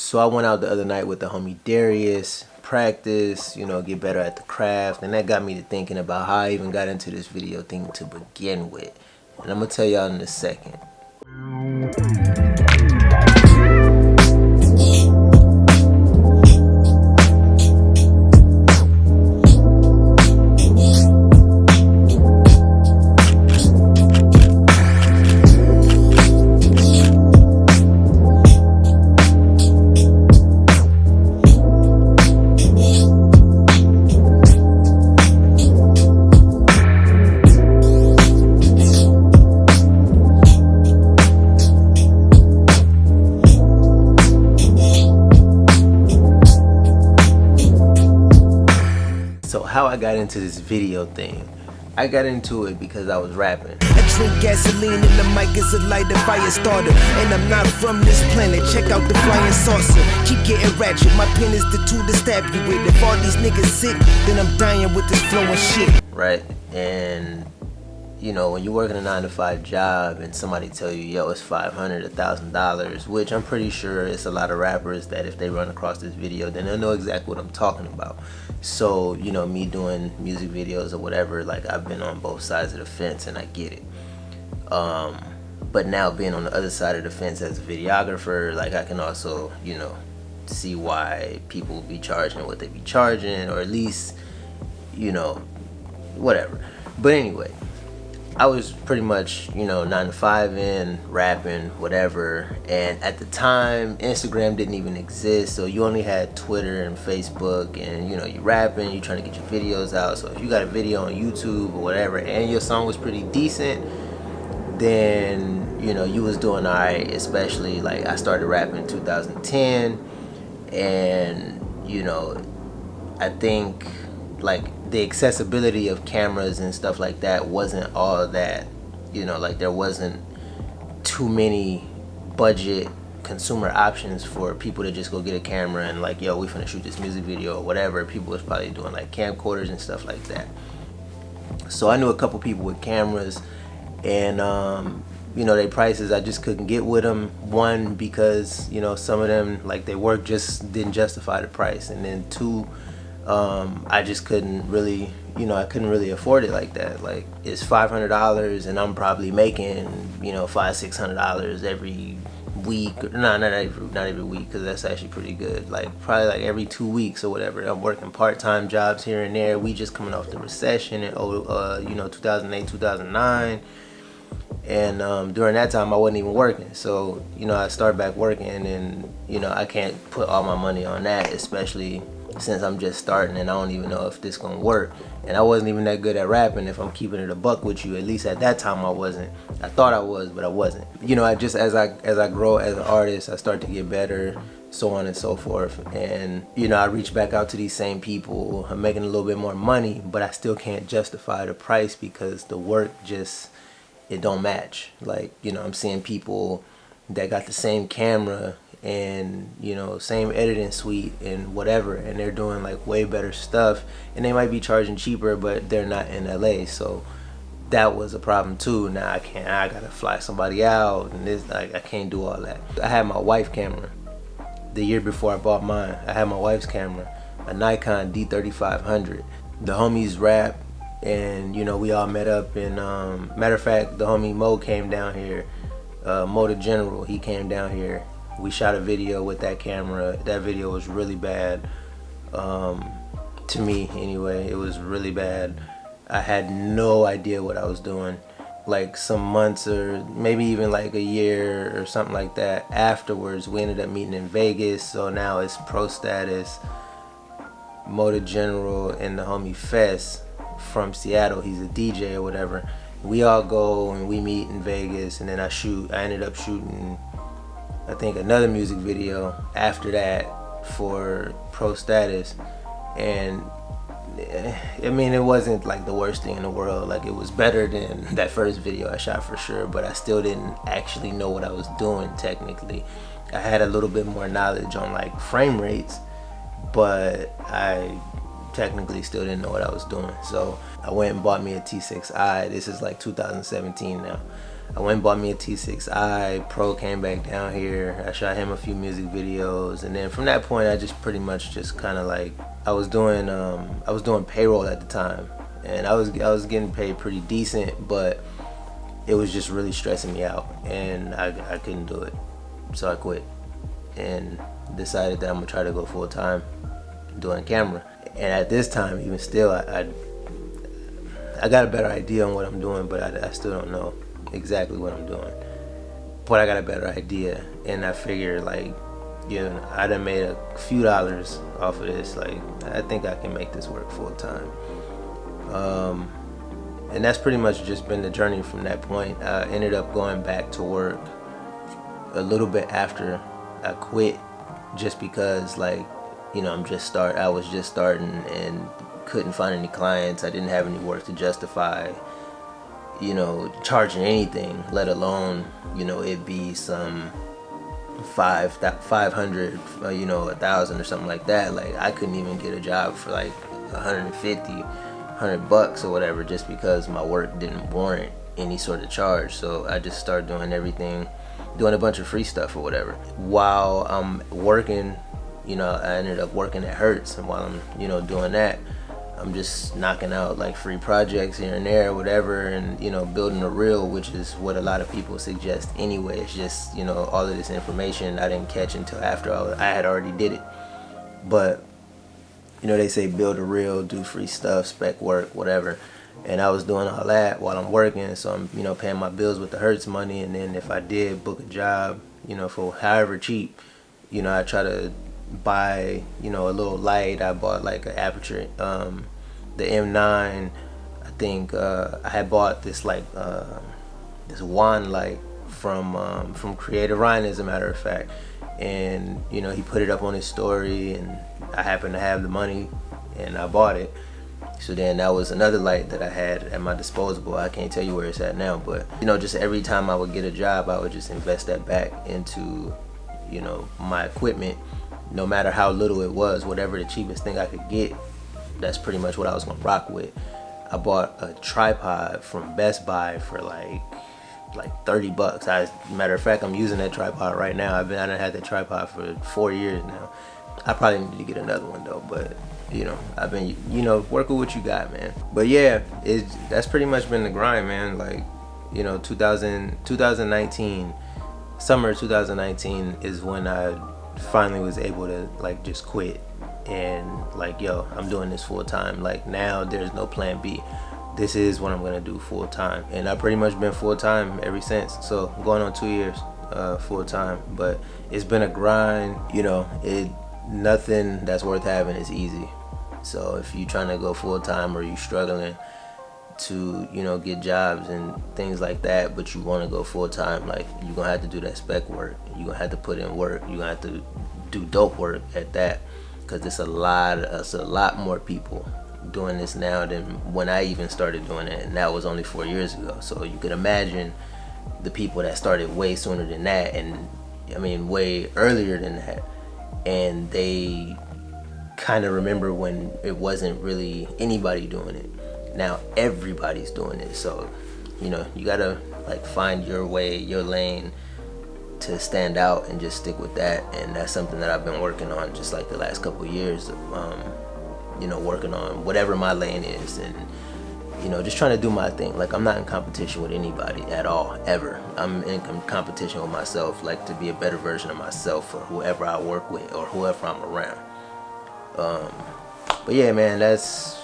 So I went out the other night with the homie Darius, practice, you know, get better at the craft, and that got me to thinking about how I even got into this video thing to begin with. And I'm gonna tell y'all in a second. So how I got into this video thing, I got into it because I was rapping. I drink gasoline and the mic is a lighter fire starter. And I'm not from this planet, check out the flying saucer. Keep getting ratchet, my pen is the tool to stab you with. If all these niggas sick, then I'm dying with this flowing shit. Right, and you know, when you're working a 9-to-5 job and somebody tell you, yo, it's $500, $1,000, which I'm pretty sure it's a lot of rappers that if they run across this video, then they'll know exactly what I'm talking about. So, you know, me doing music videos or whatever, like I've been on both sides of the fence and I get it. But now being on the other side of the fence as a videographer, like I can also, you know, see why people be charging what they be charging, or at least, you know, whatever. But anyway, I was pretty much, you know, 9-to-5 in, rapping, whatever. And at the time, Instagram didn't even exist. So you only had Twitter and Facebook, and, you know, you rapping, you trying to get your videos out. So if you got a video on YouTube or whatever, and your song was pretty decent, then, you know, you was doing all right. Especially, like, I started rapping in 2010. And, you know, I think, like, the accessibility of cameras and stuff like that wasn't all that, you know, like there wasn't too many budget consumer options for people to just go get a camera and like, yo, we finna shoot this music video or whatever. People was probably doing like camcorders and stuff like that. So I knew a couple people with cameras, and you know, their prices I just couldn't get with them. One, because, you know, some of them, like, their work just didn't justify the price, and then two, I just couldn't really, you know, I couldn't really afford it like that. Like, it's $500 and I'm probably making, you know, $500-$600 every week. No, not every week, because that's actually pretty good. Like, probably like every 2 weeks or whatever. I'm working part-time jobs here and there. We just coming off the recession in you know, 2008, 2009. And during that time I wasn't even working, so, you know, I started back working, and, you know, I can't put all my money on that, especially since I'm just starting and I don't even know if this gonna work. And I wasn't even that good at rapping, if I'm keeping it a buck with you. At least at that time I wasn't. I thought I was, but I wasn't. You know, I just, as I grow as an artist, I start to get better, so on and so forth. And, you know, I reach back out to these same people. I'm making a little bit more money, but I still can't justify the price because the work just, it don't match. Like, you know, I'm seeing people that got the same camera and, you know, same editing suite and whatever, and they're doing like way better stuff, and they might be charging cheaper, but they're not in LA. So that was a problem too. Now I gotta fly somebody out, and this, like, I can't do all that. I had my wife's camera the year before I bought mine. I had my wife's camera, a Nikon D3500. The homies rap, and, you know, we all met up, and matter of fact, the homie Mo came down here, Mo the General, he came down here. We shot a video with that camera. That video was really bad, to me anyway. It was really bad. I had no idea what I was doing. Like, some months or maybe even like a year or something like that afterwards, we ended up meeting in Vegas. So now it's Pro Status, Mo the General, and the homie Fess from Seattle. He's a DJ or whatever. We all go and we meet in Vegas, and then I ended up shooting, I think, another music video after that for Pro Status. And I mean, it wasn't like the worst thing in the world. Like, it was better than that first video I shot for sure, but I still didn't actually know what I was doing technically. I had a little bit more knowledge on like frame rates, but I technically still didn't know what I was doing. So I went and bought me a T6i. This is like 2017 now. I went and bought me a T6i. Pro came back down here. I shot him a few music videos, and then from that point, I just pretty much just kind of like I was doing payroll at the time, and I was getting paid pretty decent, but it was just really stressing me out, and I couldn't do it, so I quit and decided that I'm gonna try to go full time doing camera. And at this time, even still, I got a better idea on what I'm doing, but I still don't know exactly what I'm doing. But I got a better idea, and I figured, like, you know, I done made a few dollars off of this. Like, I think I can make this work full time. And that's pretty much just been the journey from that point. I ended up going back to work a little bit after I quit, just because, like, you know, I was just starting and couldn't find any clients. I didn't have any work to justify, you know, charging anything, let alone, you know, it be some 500, you know, 1,000 or something like that. Like, I couldn't even get a job for like 150, $100 or whatever, just because my work didn't warrant any sort of charge. So I just started doing everything, doing a bunch of free stuff or whatever. While I'm working, you know, I ended up working at Hertz, and while I'm, you know, doing that, I'm just knocking out like free projects here and there, whatever, and, you know, building a reel, which is what a lot of people suggest anyway. It's just, you know, all of this information I didn't catch until after I had already did it. But, you know, they say build a reel, do free stuff, spec work, whatever. And I was doing all that while I'm working, so I'm, you know, paying my bills with the Hertz money. And then if I did book a job, you know, for however cheap, you know, I try to buy, you know, a little light. I bought like an aperture, the M9. I think I had bought this like this wand light from Creative Ryan, as a matter of fact. And, you know, he put it up on his story, and I happened to have the money, and I bought it. So then that was another light that I had at my disposal. I can't tell you where it's at now, but, you know, just every time I would get a job, I would just invest that back into, you know, my equipment, no matter how little it was, whatever the cheapest thing I could get. That's pretty much what I was gonna rock with. I bought a tripod from Best Buy for like $30. Matter of fact, I'm using that tripod right now. I done had that tripod for 4 years now. I probably need to get another one though, but, you know, I've been, you know, working with what you got, man. But yeah, that's pretty much been the grind, man. Like, you know, 2019, summer 2019 is when I finally was able to like just quit and like, yo, I'm doing this full time. Like, now there's no plan B. This is what I'm gonna do full time, and I've pretty much been full time ever since. So going on 2 years full time, but it's been a grind. You know, nothing that's worth having is easy. So if you're trying to go full time, or you struggling to, you know, get jobs and things like that, but you want to go full time, like, you're gonna have to do that spec work. You're gonna have to put in work. You're gonna have to do dope work at that, because it's a lot more people doing this now than when I even started doing it, and that was only 4 years ago. So you could imagine the people that started way sooner than that, and I mean way earlier than that, and they kind of remember when it wasn't really anybody doing it. Now everybody's doing it. So, you know, you gotta like find your way, your lane, to stand out and just stick with that. And that's something that I've been working on just like the last couple of years. You know, working on whatever my lane is, and, you know, just trying to do my thing. Like, I'm not in competition with anybody at all, ever. I'm in competition with myself, like to be a better version of myself for whoever I work with or whoever I'm around. But yeah, man, that's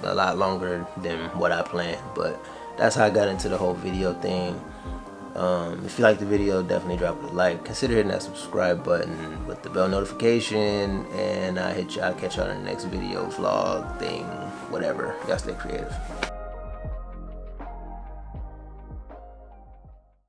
a lot longer than what I planned, but that's how I got into the whole video thing. If you like the video, definitely drop a like. Consider hitting that subscribe button with the bell notification, and I'll catch y'all in the next video, vlog thing, whatever. Y'all stay creative.